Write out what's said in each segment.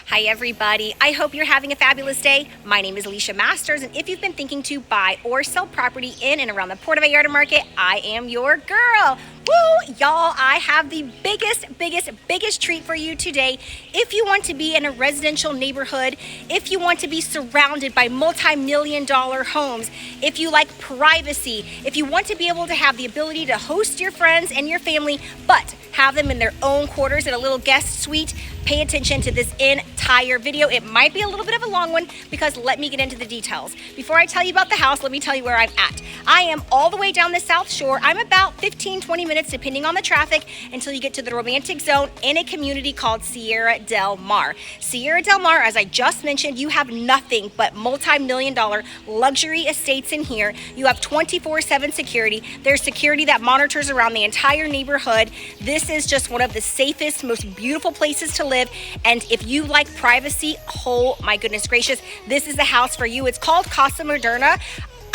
Hi everybody, I hope you're having a fabulous day. My name is Alicia Masters, and if you've been thinking to buy or sell property in and around the Puerto Vallarta market, I am your girl. Woo! Y'all, I have the biggest treat for you today. If you want to be in a residential neighborhood, if you want to be surrounded by multi-million-dollar homes, if you like privacy, if you want to be able to have the ability to host your friends and your family, but have them in their own quarters in a little guest suite, pay attention to this entire video. It might be a little bit of a long one because let me get into the details. Before I tell you about the house, let me tell you where I'm at. I am all the way down the South Shore. I'm about 15-20 minutes depending on the traffic until you get to the romantic zone in a community called Sierra Del Mar. Sierra Del Mar, as I just mentioned, you have nothing but multi-million-dollar luxury estates in here. You have 24/7 security. There's security that monitors around the entire neighborhood. This is just one of the safest, most beautiful places to live. And if you like privacy, oh my goodness gracious, this is the house for you. It's called Casa Moderna.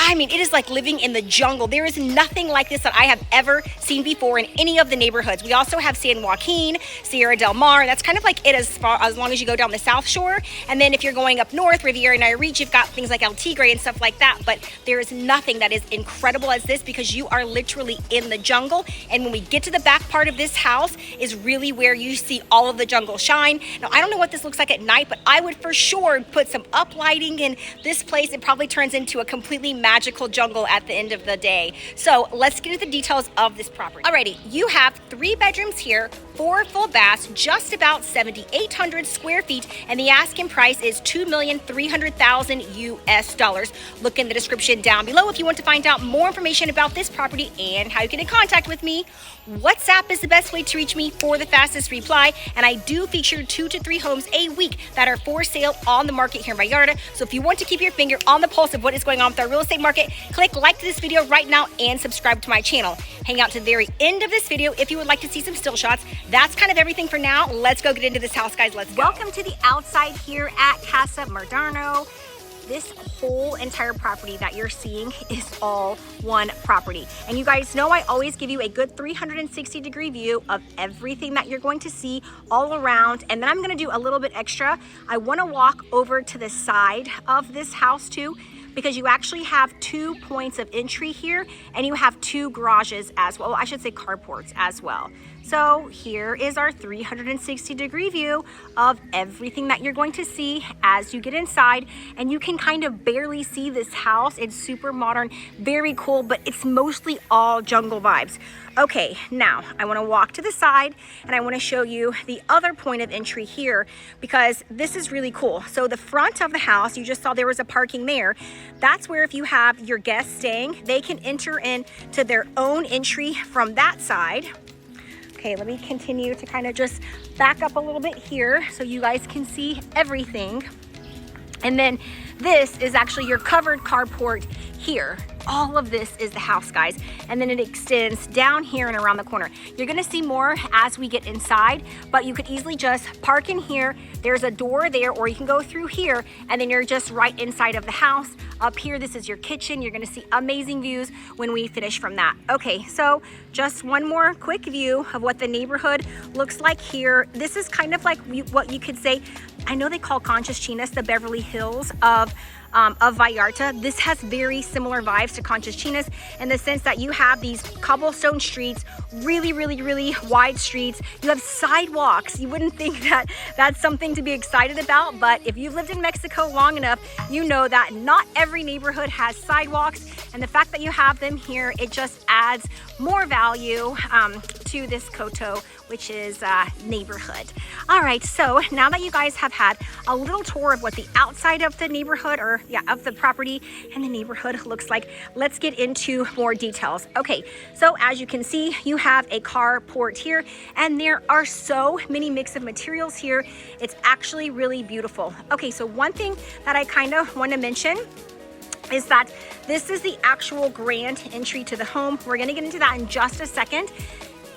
I mean, it is like living in the jungle. There is nothing like this that I have ever seen before in any of the neighborhoods. We also have San Joaquin, Sierra Del Mar. That's kind of like it as long as you go down the South Shore. And then if you're going up north, Riviera Nayarit Reach, you've got things like El Tigre and stuff like that. But there is nothing that is incredible as this because you are literally in the jungle. And when we get to the back part of this house is really where you see all of the jungle shine. Now, I don't know what this looks like at night, but I would for sure put some up lighting in this place. It probably turns into a completely magical jungle at the end of the day. So let's get into the details of this property. Alrighty, you have 3 bedrooms here, 4 full baths, just about 7,800 square feet, and the asking price is $2,300,000 US. Look in the description down below if you want to find out more information about this property and how you get in contact with me. WhatsApp is the best way to reach me for the fastest reply, and I do feature 2 to 3 homes a week that are for sale on the market here in Vallarta. So if you want to keep your finger on the pulse of what is going on with our real estate market, click like to this video right now and subscribe to my channel. Hang out to the very end of this video if you would like to see some still shots. That's kind of everything for now. Let's go get into this house, guys. Let's go. Welcome to the outside here at Casa Moderna. This whole entire property that you're seeing is all one property. And you guys know I always give you a good 360-degree view of everything that you're going to see all around. And then I'm gonna do a little bit extra. I wanna walk over to the side of this house too, because you actually have 2 points of entry here and you have 2 garages as well. I should say carports as well. So here is our 360-degree view of everything that you're going to see as you get inside, and you can kind of barely see this house. It's super modern, very cool, but it's mostly all jungle vibes. Okay, now I want to walk to the side and I want to show you the other point of entry here because this is really cool. So the front of the house, you just saw there was a parking there. That's where if you have your guests staying, they can enter into their own entry from that side. Okay, let me continue to kind of just back up a little bit here so you guys can see everything. And then this is actually your covered carport here. All of this is the house, guys, and then it extends down here and around the corner. You're gonna see more as we get inside, but you could easily just park in here. There's a door there, or you can go through here, and then you're just right inside of the house. Up here, this is your kitchen. You're gonna see amazing views when we finish from that. Okay, so just one more quick view of what the neighborhood looks like here. This is kind of like what you could say, I know they call Conchas Chinas the Beverly Hills of Vallarta. This has very similar vibes to Conchas Chinas in the sense that you have these cobblestone streets, really wide streets. You have sidewalks. You wouldn't think that that's something to be excited about, but if you've lived in Mexico long enough, you know that not every neighborhood has sidewalks, and the fact that you have them here, it just adds more value to this Coto, which is neighborhood. All right, so now that you guys have had a little tour of what the outside of the neighborhood, or of the property and the neighborhood looks like, let's get into more details. Okay, so as you can see, you have a carport here, and there are so many mix of materials here. It's actually really beautiful. Okay, so one thing that I kind of want to mention is that this is the actual grand entry to the home. We're gonna get into that in just a second.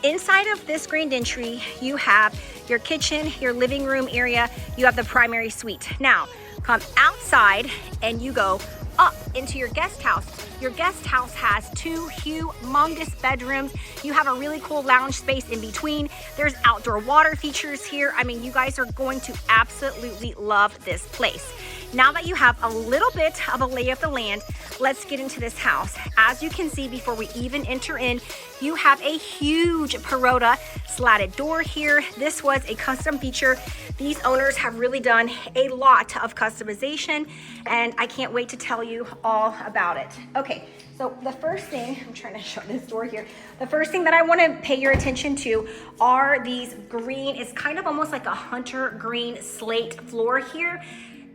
Inside of this grand entry, you have your kitchen, your living room area, you have the primary suite. Now, come outside and you go up into your guest house. Your guest house has 2 humongous bedrooms. You have a really cool lounge space in between. There's outdoor water features here. I mean, you guys are going to absolutely love this place. Now that you have a little bit of a lay of the land, let's get into this house. As you can see, before we even enter in, you have a huge Perota slatted door here. This was a custom feature. These owners have really done a lot of customization, and I can't wait to tell you all about it. Okay, so the first thing, I'm trying to shut this door here. The first thing that I want to pay your attention to are these green, it's kind of almost like a hunter green slate floor here.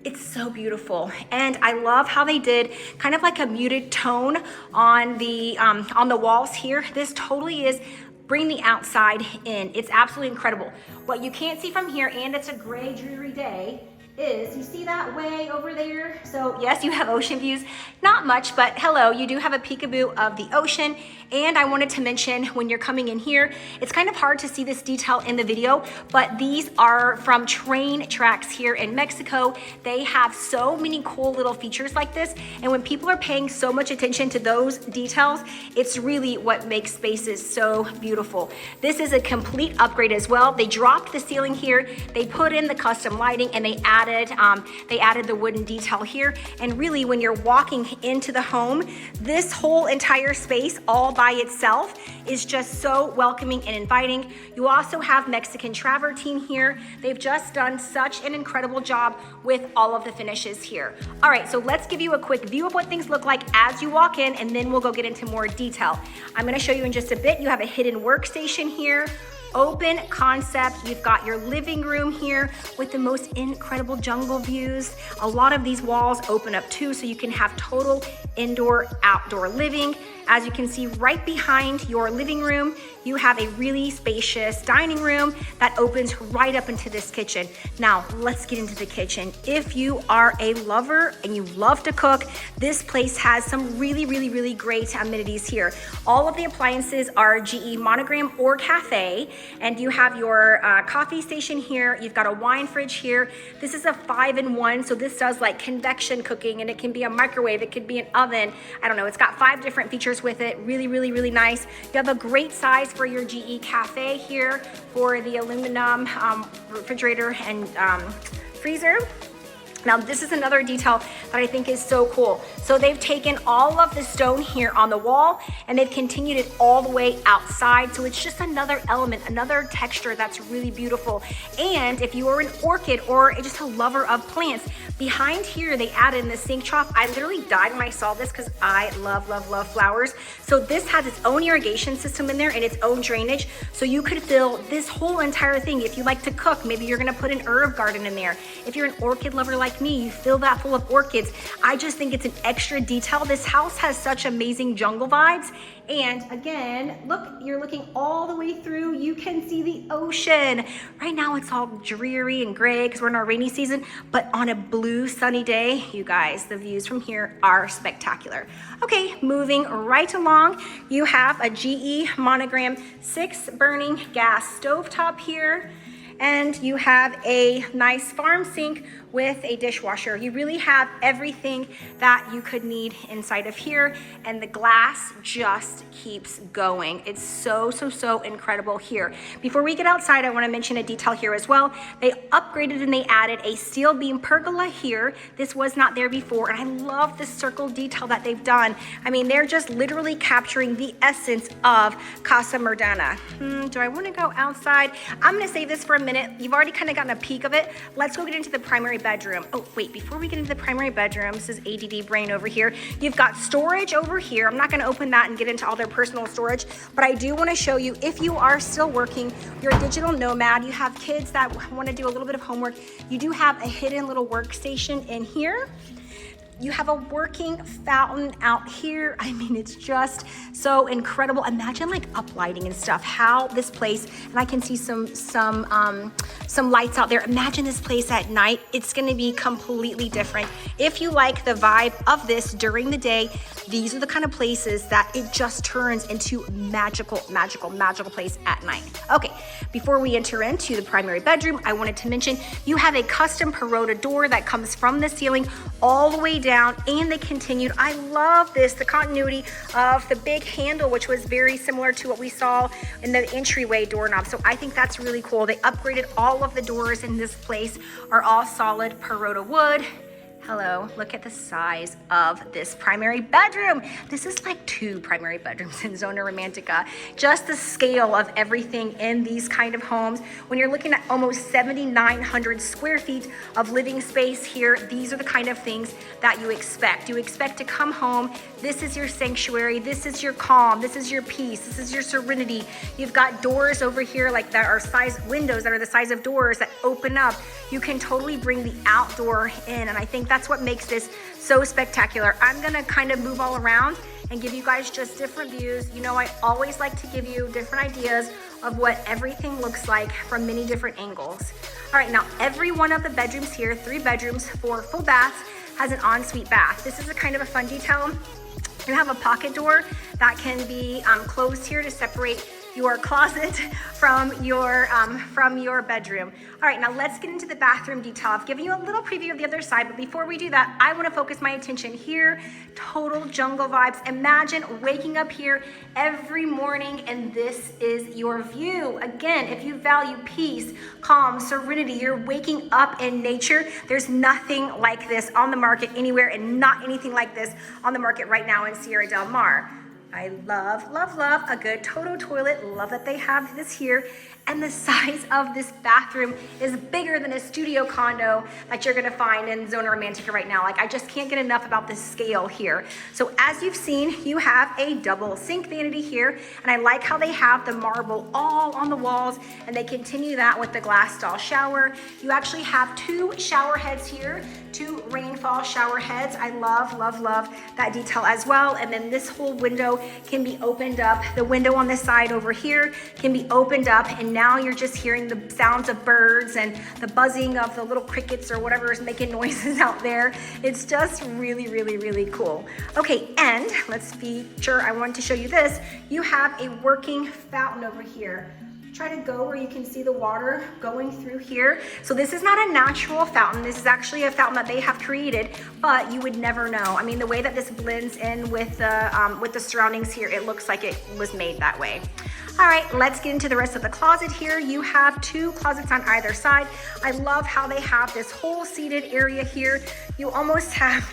It's so beautiful, and I love how they did kind of like a muted tone on the walls here. This totally is bring the outside in. It's absolutely incredible. What you can't see from here, and it's a gray, dreary day, is you see that way over there? So yes, you have ocean views, not much, but hello, you do have a peekaboo of the ocean. And I wanted to mention, when you're coming in here, it's kind of hard to see this detail in the video, but these are from train tracks here in Mexico. They have so many cool little features like this. And when people are paying so much attention to those details, it's really what makes spaces so beautiful. This is a complete upgrade as well. They dropped the ceiling here, they put in the custom lighting, and they added the wooden detail here. And really, when you're walking into the home, this whole entire space all by itself is just so welcoming and inviting. You also have Mexican travertine here. They've just done such an incredible job with all of the finishes here. All right, so let's give you a quick view of what things look like as you walk in, and then we'll go get into more detail. I'm gonna show you in just a bit. You have a hidden workstation here. Open concept. You've got your living room here with the most incredible jungle views. A lot of these walls open up too, so you can have total indoor outdoor living. As you can see, right behind your living room, you have a really spacious dining room that opens right up into this kitchen. Now, let's get into the kitchen. If you are a lover and you love to cook, this place has some really great amenities here. All of the appliances are GE monogram or cafe, and you have your coffee station here. You've got a wine fridge here. This is a 5-in-1, so this does like convection cooking, and it can be a microwave, it could be an oven. I don't know, it's got 5 different features with it. Really nice. You have a great size for your GE cafe here for the aluminum refrigerator and freezer. Now, this is another detail that I think is so cool. So they've taken all of the stone here on the wall, and they've continued it all the way outside. So it's just another element, another texture that's really beautiful. And if you are an orchid or just a lover of plants, behind here, they added in the sink trough. I literally died when I saw this because I love flowers. So this has its own irrigation system in there and its own drainage. So you could fill this whole entire thing. If you like to cook, maybe you're gonna put an herb garden in there. If you're an orchid lover like me, you fill that full of orchids. I just think it's an extra detail. This house has such amazing jungle vibes. And again, look, you're looking all the way through. You can see the ocean. Right now it's all dreary and gray because we're in our rainy season, but on a blue sunny day, you guys, the views from here are spectacular. Okay, moving right along, you have a GE monogram 6 burning gas stovetop here. And you have a nice farm sink with a dishwasher. You really have everything that you could need inside of here, and the glass just keeps going. It's so incredible here. Before we get outside, I want to mention a detail here as well. They upgraded and they added a steel beam pergola here. This was not there before, and I love the circle detail that they've done. I mean, they're just literally capturing the essence of Casa Moderna. Do I want to go outside? I'm going to save this for a minute. You've already kind of gotten a peek of it. Let's go get into the primary bedroom. Oh, wait, before we get into the primary bedroom, this is ADD brain over here. You've got storage over here. I'm not going to open that and get into all their personal storage, but I do want to show you, if you are still working, you're a digital nomad, you have kids that want to do a little bit of homework, you do have a hidden little workstation in here. You have a working fountain out here. I mean, it's just so incredible. Imagine like up lighting and stuff, how this place, and I can see some lights out there. Imagine this place at night. It's gonna be completely different. If you like the vibe of this during the day, these are the kind of places that it just turns into magical place at night. Okay, before we enter into the primary bedroom, I wanted to mention you have a custom Perota door that comes from the ceiling all the way down down and they continued. I love this, the continuity of the big handle, which was very similar to what we saw in the entryway doorknob. So I think that's really cool. They upgraded all of the doors in this place, are all solid Perota wood. Hello, look at the size of this primary bedroom. This is like 2 primary bedrooms in Zona Romantica. Just the scale of everything in these kind of homes. When you're looking at almost 7,900 square feet of living space here, these are the kind of things that you expect. You expect to come home, this is your sanctuary, this is your calm, this is your peace, this is your serenity. You've got doors over here like that are windows that are the size of doors that open up. You can totally bring the outdoor in, and I think that's what makes this so spectacular. I'm gonna kind of move all around and give you guys just different views. You know, I always like to give you different ideas of what everything looks like from many different angles. All right, now every one of the bedrooms here, 3 bedrooms, 4 full baths, has an ensuite bath. This is a kind of a fun detail. You have a pocket door that can be closed here to separate your closet from your bedroom. All right, now let's get into the bathroom detail. I've given you a little preview of the other side, but before we do that, I want to focus my attention here. Total jungle vibes. Imagine waking up here every morning and this is your view. Again, if you value peace, calm, serenity, you're waking up in nature. There's nothing like this on the market anywhere, and not anything like this on the market right now in Sierra Del Mar. I love, love, love a good Toto toilet. Love that they have this here. And the size of this bathroom is bigger than a studio condo that you're gonna find in Zona Romantica right now. Like, I just can't get enough about the scale here. So as you've seen, you have a double sink vanity here. And I like how they have the marble all on the walls, and they continue that with the glass stall shower. You actually have 2 shower heads here, 2 rainfall shower heads. I love, love, love that detail as well. And then this whole window can be opened up. The window on this side over here can be opened up, and now you're just hearing the sounds of birds and the buzzing of the little crickets or whatever is making noises out there. It's just really, really, really cool. Okay, and let's feature, I wanted to show you this. You have a working fountain over here. Try to go where you can see the water going through here. So this is not a natural fountain. This is actually a fountain that they have created, but you would never know. I mean, the way that this blends in with the surroundings here, it looks like it was made that way. All right, let's get into the rest of the closet here. You have 2 closets on either side. I love how they have this whole seated area here. You almost have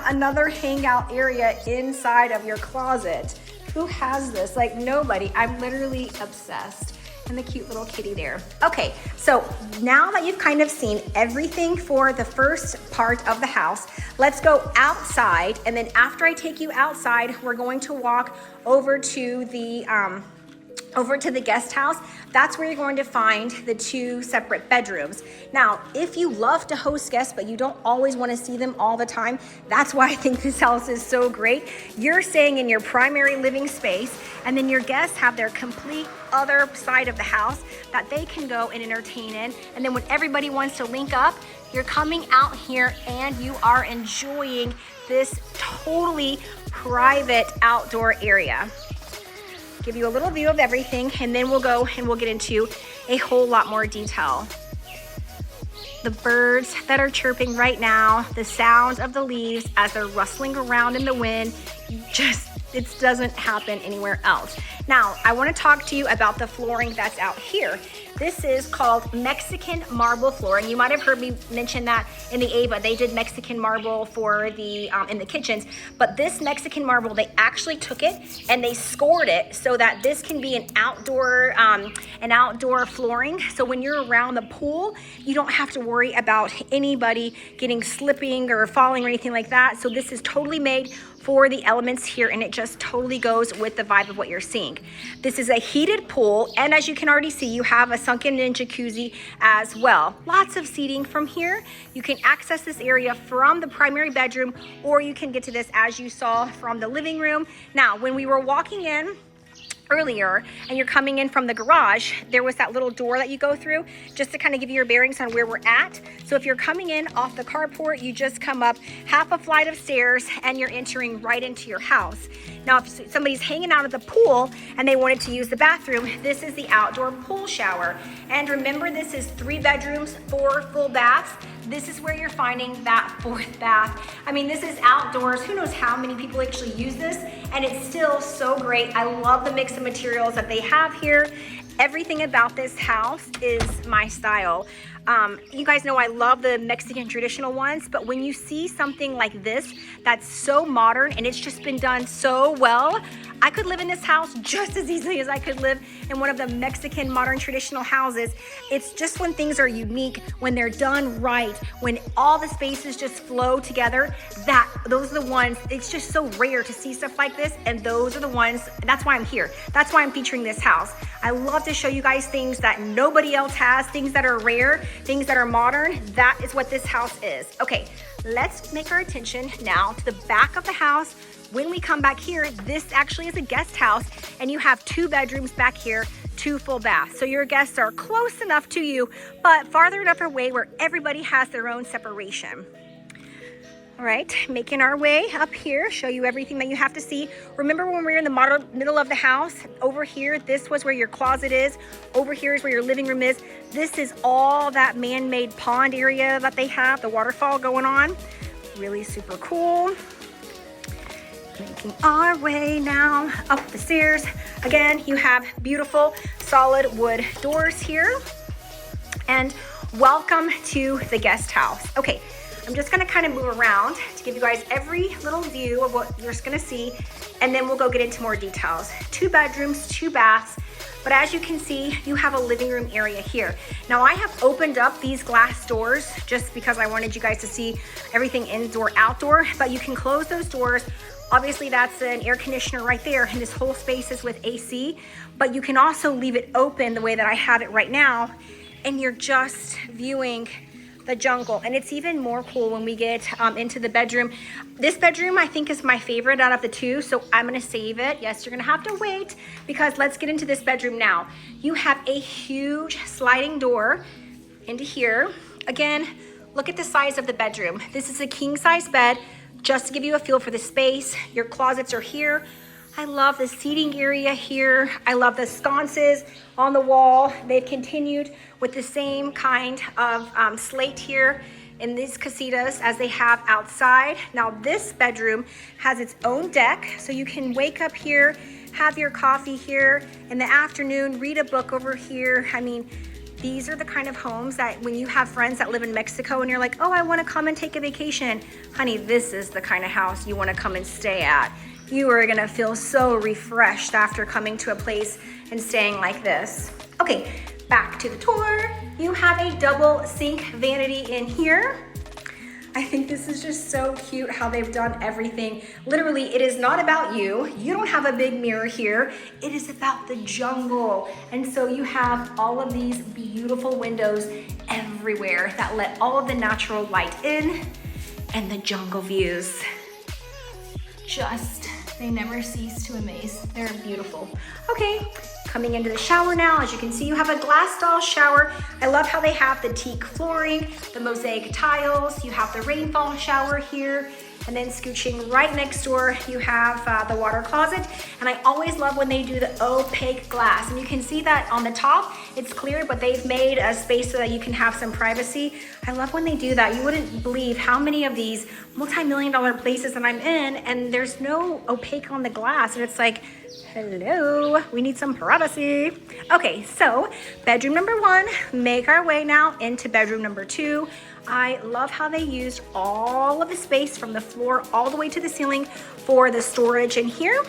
another hangout area inside of your closet. Who has this? Like, nobody. I'm literally obsessed. And the cute little kitty there. Okay, so now that you've kind of seen everything for the first part of the house, let's go outside. And then after I take you outside, we're going to walk over to the guest house. That's where you're going to find the 2 separate bedrooms. Now, if you love to host guests, but you don't always want to see them all the time, that's why I think this house is so great. You're staying in your primary living space, and then your guests have their complete other side of the house that they can go and entertain in. And then when everybody wants to link up, you're coming out here and you are enjoying this totally private outdoor area. Give you a little view of everything, and then we'll go and we'll get into a whole lot more detail. The birds that are chirping right now, the sounds of the leaves as they're rustling around in the wind, it doesn't happen anywhere else. Now, I want to talk to you about the flooring that's out here. This is called Mexican marble flooring. You might have heard me mention that in the Ava. They did Mexican marble for the in the kitchens, but this Mexican marble, they actually took it and they scored it so that this can be an outdoor flooring. So when you're around the pool, you don't have to worry about anybody getting slipping or falling or anything like that. So this is totally made for the elements here, and it just totally goes with the vibe of what you're seeing. This is a heated pool, and as you can already see, you have a sunken in jacuzzi as well. Lots of seating from here. You can access this area from the primary bedroom, or you can get to this as you saw from the living room. Now, when we were walking in earlier and you're coming in from the garage, there was that little door that you go through just to kind of give you your bearings on where we're at. So if you're coming in off the carport, you just come up half a flight of stairs and you're entering right into your house. Now, if somebody's hanging out at the pool and they wanted to use the bathroom, this is the outdoor pool shower. And remember, this is 3 bedrooms, 4 full baths. This is where you're finding that 4th bath. I mean, this is outdoors. Who knows how many people actually use this, and it's still so great. I love the mix of materials that they have here. Everything about this house is my style. You guys know I love the Mexican traditional ones, but when you see something like this that's so modern and it's just been done so well, I could live in this house just as easily as I could live in one of the Mexican modern traditional houses. It's just when things are unique, when they're done right, when all the spaces just flow together, those are the ones. It's just so rare to see stuff like this, and those are the ones. That's why I'm here. That's why I'm featuring this house. I love to show you guys things that nobody else has, things that are rare, things that are modern. That is what this house is. Okay, let's make our attention now to the back of the house. When we come back here, this actually is a guest house, and you have 2 bedrooms back here, 2 full baths. So your guests are close enough to you, but farther enough away where everybody has their own separation. All right, making our way up here, show you everything that you have to see. Remember when we were in the middle of the house? Over here, this was where your closet is. Over here is where your living room is. This is all that man-made pond area that they have, the waterfall going on. Really super cool. Making our way now up the stairs. Again, you have beautiful solid wood doors here. And welcome to the guest house. Okay, I'm just gonna kind of move around to give you guys every little view of what you're just gonna see, and then we'll go get into more details. 2 bedrooms, 2 baths, but as you can see, you have a living room area here. Now I have opened up these glass doors just because I wanted you guys to see everything indoor, outdoor, but you can close those doors. Obviously that's an air conditioner right there, and this whole space is with AC, but you can also leave it open the way that I have it right now, and you're just viewing the jungle. And it's even more cool when we get into the bedroom. This bedroom I think is my favorite out of the 2, so I'm gonna save it. Yes, you're gonna have to wait, because let's get into this bedroom now. You have a huge sliding door into here. Again, look at the size of the bedroom. This is a king size bed. Just to give you a feel for the space, your closets are here. I love the seating area here. I love the sconces on the wall. They've continued with the same kind of slate here in these casitas as they have outside. Now this bedroom has its own deck, so you can wake up here, have your coffee here in the afternoon, read a book over here. I mean, these are the kind of homes that when you have friends that live in Mexico and you're like, oh, I want to come and take a vacation. Honey, this is the kind of house you want to come and stay at. You are going to feel so refreshed after coming to a place and staying like this. Okay, back to the tour. You have a double sink vanity in here. I think this is just so cute how they've done everything. Literally, it is not about you. You don't have a big mirror here. It is about the jungle. And so you have all of these beautiful windows everywhere that let all of the natural light in, and the jungle views. They never cease to amaze. They're beautiful. Okay, coming into the shower now. As you can see, you have a glass style shower. I love how they have the teak flooring, the mosaic tiles. You have the rainfall shower here. And then scooching right next door, you have the water closet. And I always love when they do the opaque glass. And you can see that on the top, it's clear, but they've made a space so that you can have some privacy. I love when they do that. You wouldn't believe how many of these multi-million-dollar places that I'm in, and there's no opaque on the glass. And it's like, hello, we need some privacy. Okay, so bedroom number 1, make our way now into bedroom number 2. I love how they used all of the space from the floor all the way to the ceiling for the storage in here.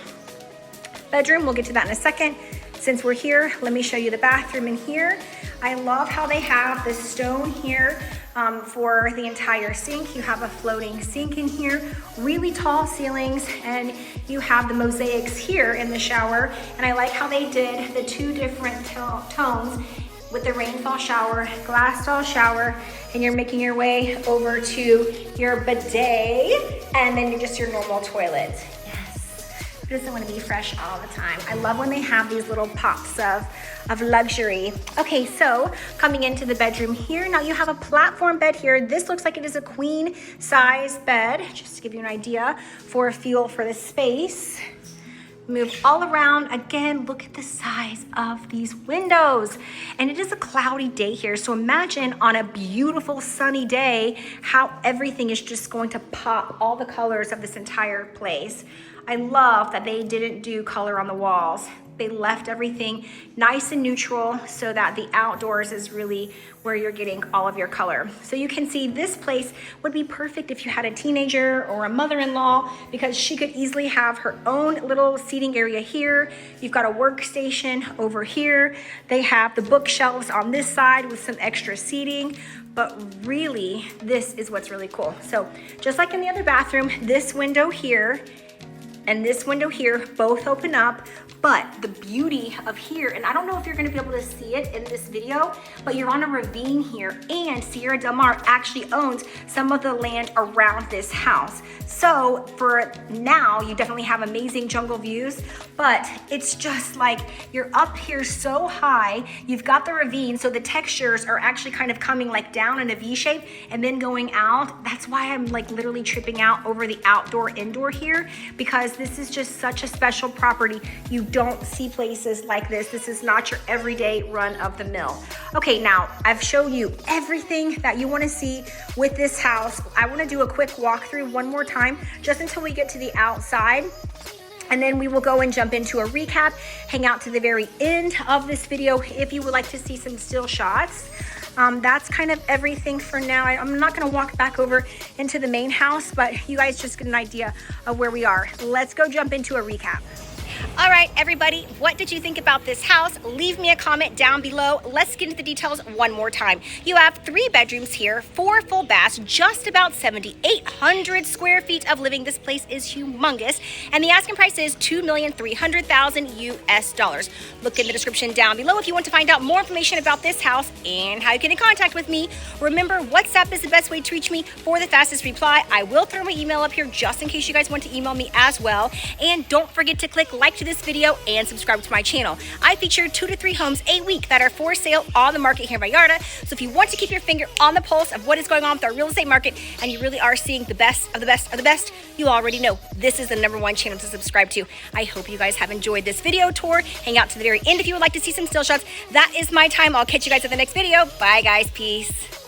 Bedroom, we'll get to that in a second. Since we're here, let me show you the bathroom in here. I love how they have the stone here for the entire sink. You have a floating sink in here, really tall ceilings, and you have the mosaics here in the shower. And I like how they did the 2 different tones with the rainfall shower, glass style shower, and you're making your way over to your bidet, and then just your normal toilet. Yes, doesn't want to be fresh all the time. I love when they have these little pops of luxury. Okay, so coming into the bedroom here, now you have a platform bed here. This looks like it is a queen size bed, just to give you an idea for a feel for the space. Move all around. Again, look at the size of these windows. And it is a cloudy day here. So imagine on a beautiful sunny day, how everything is just going to pop, all the colors of this entire place. I love that they didn't do color on the walls. They left everything nice and neutral so that the outdoors is really where you're getting all of your color. So you can see this place would be perfect if you had a teenager or a mother-in-law, because she could easily have her own little seating area here. You've got a workstation over here. They have the bookshelves on this side with some extra seating. But really, this is what's really cool. So just like in the other bathroom, this window here and this window here both open up, but the beauty of here, and I don't know if you're gonna be able to see it in this video, but you're on a ravine here, and Sierra Del Mar actually owns some of the land around this house. So for now, you definitely have amazing jungle views, but it's just like you're up here so high, you've got the ravine, so the textures are actually kind of coming like down in a V shape and then going out. That's why I'm like literally tripping out over the outdoor indoor here, because this is just such a special property. You don't see places like this. This is not your everyday run of the mill. Okay, now I've shown you everything that you want to see with this house. I want to do a quick walkthrough one more time, just until we get to the outside. And then we will go and jump into a recap, hang out to the very end of this video if you would like to see some still shots. That's kind of everything for now. I'm not gonna walk back over into the main house, but you guys just get an idea of where we are. Let's go jump into a recap. All right, everybody, what did you think about this house? Leave me a comment down below. Let's get into the details one more time. You have 3 bedrooms here, 4 full baths, just about 7,800 square feet of living. This place is humongous, and the asking price is $2,300,000 US. Look in the description down below if you want to find out more information about this house and how you get in contact with me. Remember, WhatsApp is the best way to reach me for the fastest reply. I will throw my email up here just in case you guys want to email me as well. And don't forget to click like to this video and subscribe to my channel. I feature 2 to 3 homes a week that are for sale on the market here in Vallarta. So if you want to keep your finger on the pulse of what is going on with our real estate market, and you really are seeing the best of the best of the best, you already know this is the #1 channel to subscribe to. I hope you guys have enjoyed this video tour. Hang out to the very end if you would like to see some still shots. That is my time. I'll catch you guys at the next video. Bye guys, peace.